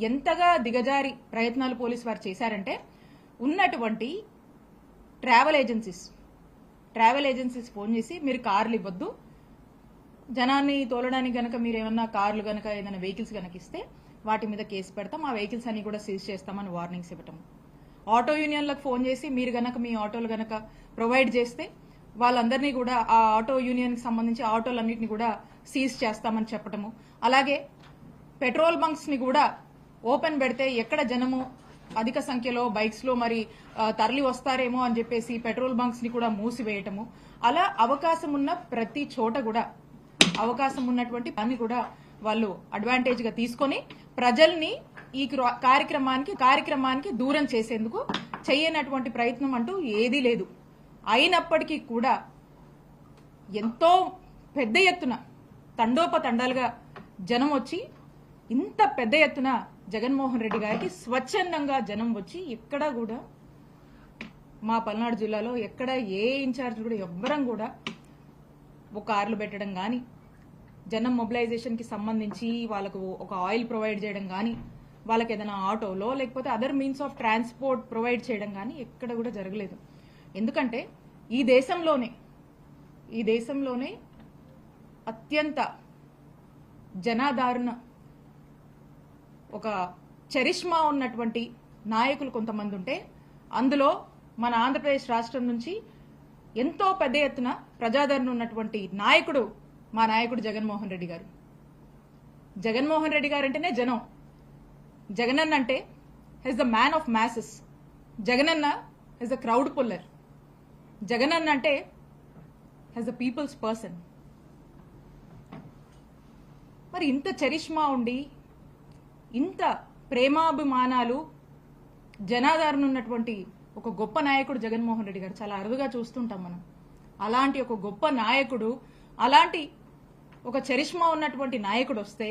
ఎంతగా దిగజారి ప్రయత్నాలు పోలీసు వారు చేశారంటే ఉన్నటువంటి ట్రావెల్ ఏజెన్సీస్ ఫోన్ చేసి మీరు కార్లు ఇవ్వద్దు, జనాన్ని తోలడానికి గనక మీరు ఏమన్నా కార్లు గనక ఏదైనా వెహికల్స్ గనక ఇస్తే వాటి మీద కేసు పెడతాం, ఆ వెహికల్స్ అన్ని కూడా సీజ్ చేస్తామని వార్నింగ్స్ ఇవ్వటం. ఆటో యూనియన్లకు ఫోన్ చేసి మీరు గనక మీ ఆటోలు గనక ప్రొవైడ్ చేస్తే వాళ్ళందరినీ కూడా ఆ ఆటో యూనియన్కి సంబంధించి ఆటోలన్నింటినీ కూడా సీజ్ చేస్తామని చెప్పటము. అలాగే పెట్రోల్ బంక్స్ ని కూడా ఓపెన్ పెడితే ఎక్కడ జనము అధిక సంఖ్యలో బైక్స్ లో మరి తరలి వస్తారేమో అని చెప్పేసి పెట్రోల్ బంక్స్ ని కూడా మూసివేయటము. అలా అవకాశం ఉన్న ప్రతి చోట కూడా అవకాశం ఉన్నటువంటి పని కూడా వాళ్ళు అడ్వాంటేజ్ గా తీసుకొని ప్రజల్ని ఈ కార్యక్రమానికి దూరం చేసేందుకు చేయనటువంటి ప్రయత్నం అంటూ ఏదీ లేదు. అయినప్పటికీ కూడా ఎంతో పెద్ద ఎత్తున తండోపతండాలుగా జనం వచ్చి ఇంత పెద్ద ఎత్తున జగన్మోహన్ రెడ్డి గారికి స్వచ్ఛందంగా జనం వచ్చి ఎక్కడా కూడా మా పల్నాడు జిల్లాలో ఎక్కడ ఏ ఇన్ఛార్జ్ కూడా ఎవ్వరం కూడా ఒక కార్లు పెట్టడం కానీ, జనం మొబిలైజేషన్ కి సంబంధించి వాళ్ళకు ఒక ఆయిల్ ప్రొవైడ్ చేయడం కానీ, వాళ్ళకి ఏదైనా ఆటోలో లేకపోతే other means of transport provide చేయడం కానీ ఎక్కడ కూడా జరగలేదు. ఎందుకంటే ఈ దేశంలోనే అత్యంత జనాదరణ ఒక చరిష్మా ఉన్నటువంటి నాయకులు కొంతమంది ఉంటే అందులో మన ఆంధ్రప్రదేశ్ రాష్ట్రం నుంచి ఎంతో పెద్ద ఎత్తున ప్రజాదరణ ఉన్నటువంటి నాయకుడు మా నాయకుడు జగన్మోహన్ రెడ్డి గారు. జగన్మోహన్ రెడ్డి గారు అంటేనే జనం. జగనన్న అంటే he's the man of masses. Jagananna he's the crowd puller. Jagananna అంటే హెస్ ద పీపుల్స్ పర్సన్. మరి ఇంత చరిష్మా ఉండి ఇంత ప్రేమాభిమానాలు జనాదరణ ఉన్నటువంటి ఒక గొప్ప నాయకుడు జగన్మోహన్ రెడ్డి గారు చాలా అరుదుగా చూస్తుంటాం మనం. అలాంటి ఒక గొప్ప నాయకుడు, అలాంటి ఒక చరిష్మా ఉన్నటువంటి నాయకుడు వస్తే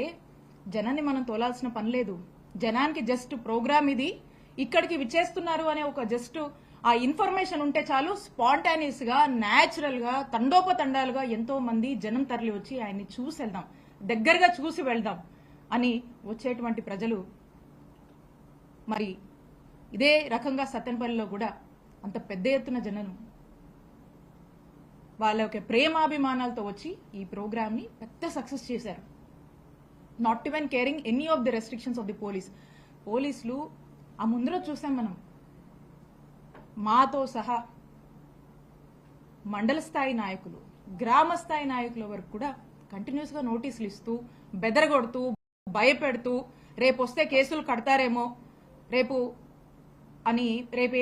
జనాన్ని మనం తోలాల్సిన పని లేదు. జనానికి జస్ట్ ప్రోగ్రామ్ ఇది, ఇక్కడికి విచ్చేస్తున్నారు అనే ఒక జస్ట్ ఆ ఇన్ఫర్మేషన్ ఉంటే చాలు, స్పాంటానియస్ గా న్యాచురల్ గా తండోపతండాలుగా ఎంతో మంది జనం తరలి వచ్చి ఆయన్ని చూసి వెళ్దాం, దగ్గరగా చూసి వెళ్దాం అని వచ్చేటువంటి ప్రజలు మరి ఇదే రకంగా సత్తెనపల్లిలో కూడా అంత పెద్ద ఎత్తున జనం వాళ్ళ యొక్క ప్రేమాభిమానాలతో వచ్చి ఈ ప్రోగ్రామ్ ని పెద్ద సక్సెస్ చేశారు. Not even caring any of the restrictions of the పోలీసులు ఆ ముందర చూసాం మనం. మాతో సహా మండల స్థాయి నాయకులు, గ్రామ స్థాయి నాయకుల వరకు కూడా కంటిన్యూస్ గా నోటీసులు ఇస్తూ, బెదరగొడుతూ, భయపెడుతూ, రేపు వస్తే కేసులు కడతారేమో, రేపు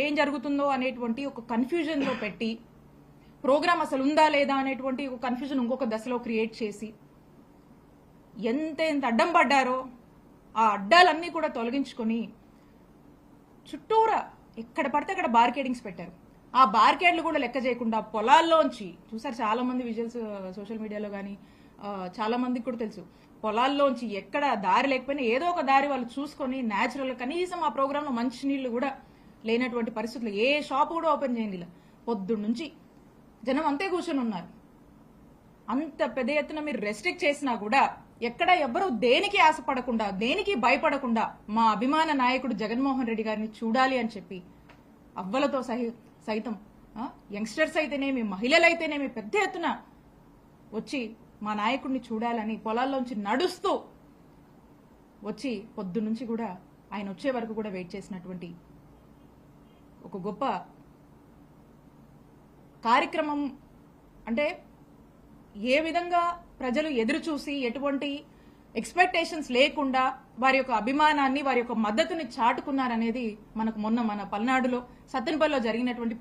ఏం జరుగుతుందో అనేటువంటి ఒక కన్ఫ్యూజన్ లో పెట్టి, ప్రోగ్రామ్ అసలు ఉందా లేదా అనేటువంటి ఒక కన్ఫ్యూజన్ ఇంకొక దశలో క్రియేట్ చేసి ఎంత అడ్డం పడ్డారో ఆ అడ్డాలన్నీ కూడా తొలగించుకొని చుట్టూరా ఎక్కడ పడితే అక్కడ బార్కేడింగ్స్ పెట్టారు. ఆ బార్కేడ్లు కూడా లెక్క చేయకుండా పొలాల్లోంచి చూసారు చాలా మంది విజువల్స్ సోషల్ మీడియాలో కానీ చాలా మందికి కూడా తెలుసు. పొలాల్లోంచి ఎక్కడ దారి లేకపోయినా ఏదో ఒక దారి వాళ్ళు చూసుకొని న్యాచురల్ కనీసం ఆ ప్రోగ్రామ్ లో మంచి నీళ్లు కూడా లేనటువంటి పరిస్థితులు, ఏ షాప్ కూడా ఓపెన్ చేయండి ఇలా పొద్దున్న నుంచి జనం అంతే కూర్చొని ఉన్నారు. అంత పెద్ద ఎత్తున మీరు రెస్ట్రిక్ట్ చేసినా కూడా ఎక్కడ ఎవ్వరూ దేనికి ఆశపడకుండా, దేనికి భయపడకుండా మా అభిమాన నాయకుడు జగన్మోహన్ రెడ్డి గారిని చూడాలి అని చెప్పి అవ్వలతో సైతం యంగ్స్టర్స్ అయితేనేమి, మహిళలైతేనేమి పెద్ద ఎత్తున వచ్చి మా నాయకుడిని చూడాలని పొలాల్లోంచి నడుస్తూ వచ్చి పొద్దున్నుంచి కూడా ఆయన వచ్చే వరకు కూడా వెయిట్ చేసినటువంటి ఒక గొప్ప కార్యక్రమం. అంటే ఏ విధంగా ప్రజలు ఎదురు చూసి ఎటువంటి ఎక్స్పెక్టేషన్స్ లేకుండా వారి యొక్క అభిమానాన్ని, వారి యొక్క మద్దతుని చాటుకున్నారనేది మనకు మొన్న మన పల్నాడులో సత్తెనపల్లిలో జరిగినటువంటి